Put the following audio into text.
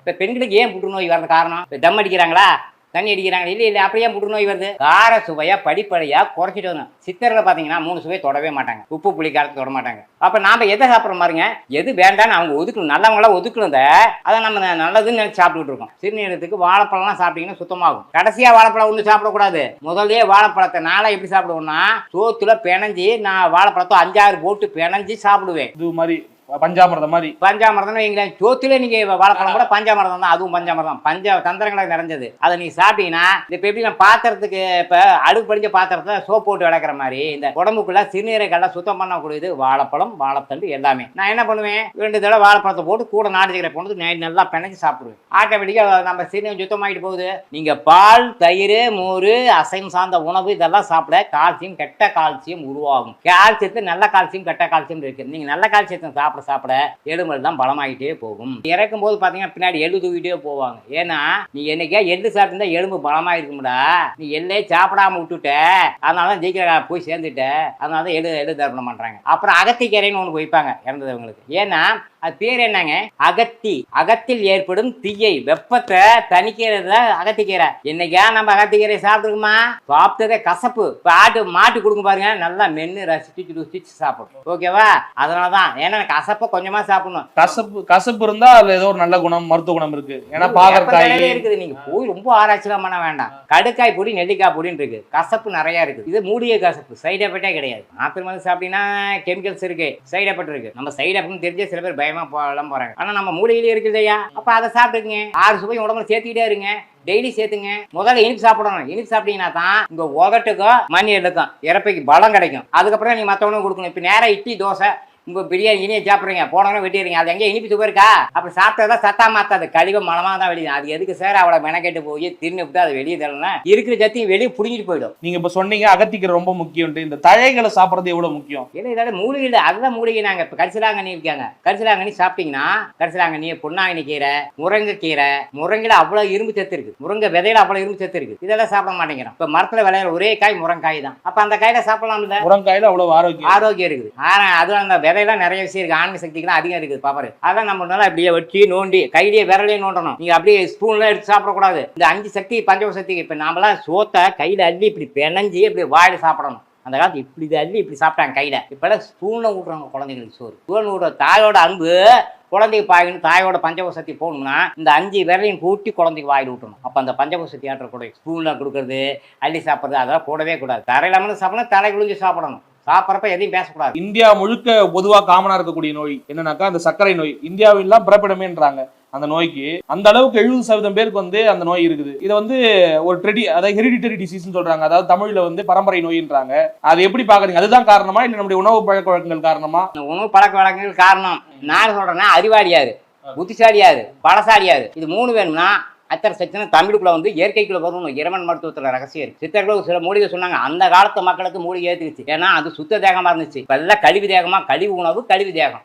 இப்ப பெண்களுக்கு ஏன் புற்றுநோய் வரது காரணம்? தம் அடிக்கிறாங்களா, தண்ணி அடிக்கிறாங்க, இல்ல அப்படியே புற்றுநோய் வருது. கார சுவையா படிப்படியா குறைச்சிட்டு வரணும். சித்தர்களை பாத்தீங்கன்னா 3 சுவை தொடவே மாட்டாங்க, உப்பு புளி காரத்தை தொட மாட்டாங்க. அப்ப நாம எதை சாப்பிட்ற மாதிரிங்க, எது வேண்டான்னு அவங்க ஒதுக்கணும், நல்லவங்களா ஒதுக்கணுத அதை நம்ம நல்லதுன்னு நினைச்சு சாப்பிட்டுட்டு இருக்கோம். சிறுநீரகத்துக்கு வாழைப்பழம்லாம் சாப்பிட்டீங்கன்னா சுத்தமாகும். கடைசியா வாழைப்பழம் ஒண்ணு சாப்பிடக்கூடாது. முதலே வாழைப்பழத்தை நாளா எப்படி சாப்பிடுவோம்னா, சோத்துல பிணைஞ்சி நான் வாழைப்பழத்தை 5-6 போட்டு பிணைஞ்சி சாப்பிடுவேன். இது மாதிரி பஞ்சாமிரதம் மாதிரி. பஞ்சாமிரதம் வைங்களேன், சோத்துல நீங்க வாழைப்பழம் கூட பஞ்சாமிரதம் தான், அதுவும் பஞ்சாமிரதம் பஞ்ச தந்திரங்களை நிறைஞ்சது. அதை நீங்க சாப்பிட்டீங்கன்னா இப்ப எப்படி நான் பாத்திரத்துக்கு இப்ப அடுப்பு படிஞ்ச பாத்திரத்தை சோப் போட்டு விளக்குற மாதிரி இந்த உடம்புக்குள்ள சிறுநீரகெல்லாம் சுத்தம் பண்ணக்கூடியது வாழைப்பழம், வாழைத்தண்டு எல்லாமே. நான் என்ன பண்ணுவேன், 2 தடவை வாழைப்பழத்தை போட்டு கூட நாட்டு சக்கரை போட்டு நல்லா பிணைஞ்சு சாப்பிடுவேன். ஆட்டோமேட்டிக்கா நம்ம சிறுநீரகம் சுத்தமாயிட்டு போகுது. நீங்க பால், தயிர், மோர், அசைவம் சார்ந்த உணவு இதெல்லாம் சாப்பிட கால்சியம், கெட்ட கால்சியம் உருவாகும். கால்சியத்து நல்ல கால்சியம், கெட்ட கால்சியம் இருக்கு. நீங்க நல்ல கால்சியத்தை சாப்பிட எலும்புகள் தான் பலமாகிட்டே போகும். இறக்கும் போது பாத்தீங்கன்னா பின்னாடி எள்ளு தூக்கிட்டே போவாங்க. ஏன்னா நீ என்னைக்கா எள்ளு சாப்பிட்டு எலும்பு பலமா இருக்கும்டா, நீ எல்லே சாப்பிடாம விட்டுட்ட, அதனாலதான் ஜெயிக்கிற போய் சேர்ந்துட்ட, அதனாலதான் எள்ளு தர்ப்பணம் பண்றாங்க. அப்புறம் அகத்திக்கீரைன்னு ஒண்ணு வைப்பாங்க இறந்தவங்களுக்கு. ஏன்னா அது பேர் என்னங்க, அகத்தி. அகத்தில் ஏற்படும் தீயை வெப்பத்தை தணிக்கிறது அகத்திக்கீரை. என்னைக்கா நம்ம அகத்திக்கீரை சாப்பிட்டுருக்குமா, சாப்பிட்டதே கசப்பு. மாட்டு கொடுக்க பாருங்க, நல்லா மென்னு ரசிச்சு சாப்பிடும். ஓகேவா? அதனாலதான் ஏன்னா கசப்பை கொஞ்சமா சாப்பிடணும். கசப்பு இருந்தா அதுல ஏதோ ஒரு நல்ல குணம், மருத்துவ குணம் இருக்கு. ஏன்னா பாகற்காய் இருக்குது. நீங்க போய் ரொம்ப ஆராய்ச்சிலாம் பண்ண வேண்டாம். கடுக்காய் பொடி, நெல்லிக்காய் பொடின்னு இருக்கு. கசப்பு நிறைய இருக்கு. இது மூடிய கசப்பு, சைடு எஃபெக்டே கிடையாது. மாத்திரை மருந்து சாப்பிட்டீங்கன்னா கெமிக்கல்ஸ் இருக்கு, சைடு எஃபெக்ட் இருக்கு. நம்ம சைடு எஃபெக்ட் தெரிஞ்ச சில பேர் பயமா போறாங்க. ஆனா நம்ம மூலிகையிலே இருக்குதையா, அப்ப அதை சாப்பிட்டுக்குங்க. 6 சுவை உடம்புல சேர்த்துக்கிட்டே இருங்க, டெய்லி சேர்த்துங்க. முதல்ல இனிப்பு சாப்பிடணும். இனிப்பு சாப்பிட்டீங்கன்னா தான் உங்க உதட்டுக்கும் மணியலுக்கும் இறப்பைக்கு பலம் கிடைக்கும். அதுக்கப்புறம் நீங்க மற்றவனுக்கு கொடுக்கணும். இப்ப நேரம் இட்லி, தோசை, உங்க பிரியாணி இனியை சாப்பிடுறீங்க, போனவங்க வெட்டிடுறீங்க. அது எங்க இனிப்பு சுகர் இருக்கா? அப்படி சாப்பிட்டதான் சத்தா மாத்தாது, கழிவு மலமா தான் வெளியே. அது எதுக்கு சார் அவ்வளவு மெனக்கெட்டு போய் தின்னு விட்டு அதை வெளியே தரலாம், இருக்கிற சத்தையும் வெளியே புடிங்கிட்டு போயிடும். நீங்க இப்ப சொன்னீங்க அகத்திக்கீரை ரொம்ப முக்கியம். இந்த தழைகளை சாப்பிடுறது எவ்வளவு முக்கியம்? இல்லை இதால மூலிகை இல்லை, அதுதான் மூலிகை. நாங்க இப்ப கரிசலாங்கண்ணி இருக்காங்க, கரிசலாங்கண்ணி சாப்பிட்டீங்கன்னா கரிசலாங்கண்ணி, பொன்னாங்கண்ணி கீரை, முருங்கைக்கீரை. முருங்கையில அவ்வளவு இரும்பு சத்து இருக்கு, முருங்கை விதையில அவ்வளவு இரும்பு சத்து இருக்கு. இதெல்லாம் சாப்பிட மாட்டேங்கிறோம். இப்ப மரத்துல விளையாட ஒரே காய் முருங்காய் தான். அப்ப அந்த காயில சாப்பிடலாம் இல்ல? முருங்காயில அவ்வளவு ஆரோக்கியம் இருக்குது. ஆனா அது அந்த விதையெல்லாம் நிறைய விஷயம் இருக்கு, ஆன்மீக சக்திக்கு அதிகம் இருக்குது. பாப்பாரு அதான் நம்ம நல்லா அப்படியே வெட்டி நோண்டி கையிலேயே விரலையே நோண்டணும். நீங்க அப்படியே ஸ்பூன்ல எடுத்து சாப்பிடக்கூடாது. இந்த 5 சக்தி, பஞ்சவ சக்தி. இப்ப நாமெல்லாம் சோத்தை கையில அள்ளி இப்படி பிணைஞ்சி இப்படி வாயில சாப்பிடணும். அந்த காலத்து இப்படி அள்ளி இப்படி சாப்பிட்டாங்க கையில. இப்பெல்லாம் ஸ்பூன்ல ஊட்டுறாங்க குழந்தைங்களுக்கு சோறு. ஸ்பூன் ஊடுற தாயோட அன்பு குழந்தைக்கு பாயணும். தாயோட பஞ்சவ சக்தி போகணும்னா இந்த 5 விரலையும் கூட்டி குழந்தைக்கு வாயில் ஊட்டணும். அப்ப அந்த பஞ்சவ சக்தி ஆற்றக்கூடிய ஸ்பூன்ல கொடுக்கறது, அள்ளி சாப்பிட்றது அதெல்லாம் கூடவே கூடாது. தரையில வந்து சாப்பிடணும், தலை குளிஞ்சு சாப்பிடணும். சாப்பிட்றப்ப எதையும் பேசக்கூடாது. இந்தியா முழுக்க பொதுவா காமனா இருக்கக்கூடிய நோய் என்னன்னாக்கா அந்த சர்க்கரை நோய். இந்தியாவெல்லாம் பிறப்பிடமேன்றாங்க அந்த நோய்க்கு. அந்த அளவுக்கு 70% பேருக்கு வந்து அந்த நோய் இருக்குது. இதை வந்து ஒரு அதாவது ஹெரிடிட்டரி டிசீஸ் சொல்றாங்க. அதாவது தமிழ்ல வந்து பரம்பரை நோயின்றாங்க. அது எப்படி பாக்குறீங்க? அதுதான் காரணமா இல்ல நம்முடைய உணவு பழக்க வழக்கங்கள் காரணமா? உணவு பழக்க வழக்கங்கள் காரணம். நான் சொல்றேன்னா அறிவாளியாரு, புத்திசாலியாரு, பலசாலியாரு, இது 3 வேணும்னா அத்தனை சச்சனை தமிழுக்குள்ள வந்து இயற்கைக்குள்ள வரணும். இறைவன் மருத்துவத்துல ரகசியம் இருக்கு. சித்தர்கள் சில மூலிகை சொன்னாங்க. அந்த காலத்து மக்களுக்கு மூலிகை ஏத்துக்குச்சு. ஏன்னா அது சுத்த தேகமா இருந்துச்சு. இப்ப எல்லாம் கழிவு தேகமா, கழிவு உணவு, கழிவு தேகம்.